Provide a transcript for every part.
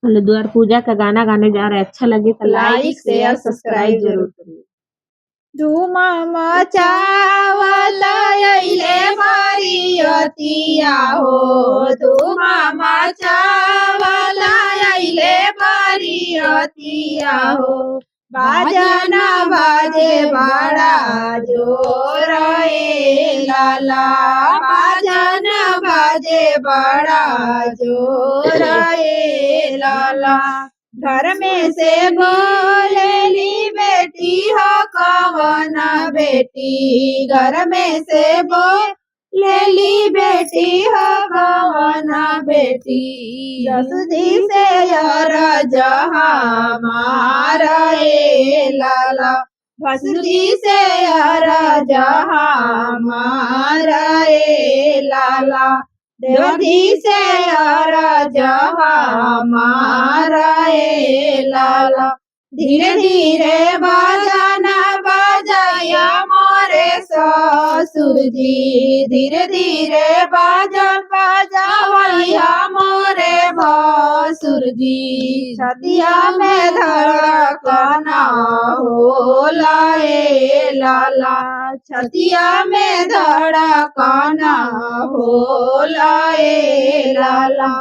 Hello द्वार पूजा का गाना गाने जा रहे हैं। अच्छा लगे तो लाइक शेयर सब्सक्राइब जरूर करिए। धूमा मचावला अइले बरियतिया हो, धूमा मचावला अइले बरियतिया हो। बाजन बाजे बड़ा जोर ए लाला, बाजन बाजे बड़ा जोर ए लाला। घर में से बोलेली बेटी हो कवन बेटी, घर में से बोलेली बेटी हो कवन बेटी। जसुदी से यार जहाँ मारा ए लाला, भसुदी से यार जहाँ मारा ए लाला। देवधी से यार जहाँ मारा ए लाला। धीरे धीरे बाजाना बाजाया मोरे ससुर जी, धीरे धीरे बाजन बाजावैया मोरे भसुर जी। छतिया में धड़कना होला ए लाला, छतिया में धड़कना होला ए लाला।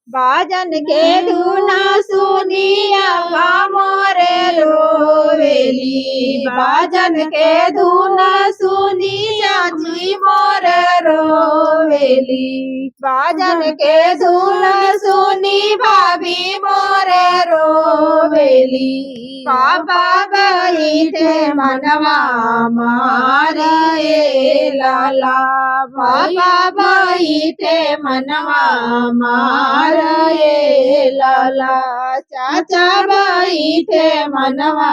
बाजन के धुना सुनिया मोरे रोवेली, बाजन के धुना सुनिया जी मोरे रोवेली। बाजन के धुना सुनी भाभी मोरे रोवेली। पापा बैठे मनवा मारे ए लाला, पापा बैठे मनवा मारे ए लाला। चाचा बैठे मनवा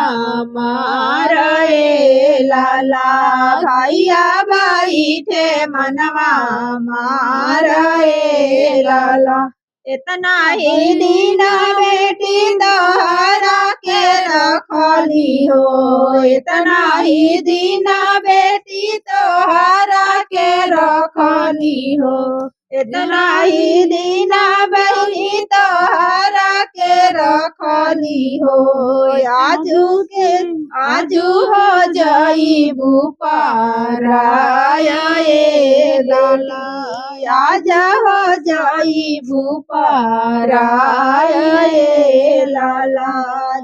मारे ए लाला, भैया बैठे मनवा मारे ए लाला। इतना ही दिन बेटी तोहरा के रखली हो, इतना ही दिन बेटी तोहरा के रखली हो। इतना ही दिन बेटी तोहरा के रखली हो। आजू हो जाइबू पराया ए लाला, आज हो जाइबू पराया ए लाला।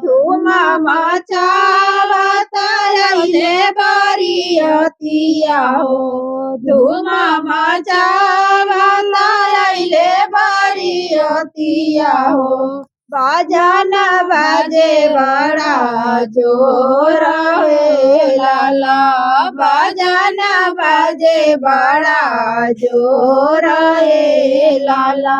धूमा मचावत अइले बरियतिया हो, धूमा मचावत अइले बरियतिया हो। बाजन बाजे बड़ा जोर ए लाला, बाजन बाजे बड़ा जोर ए लाला।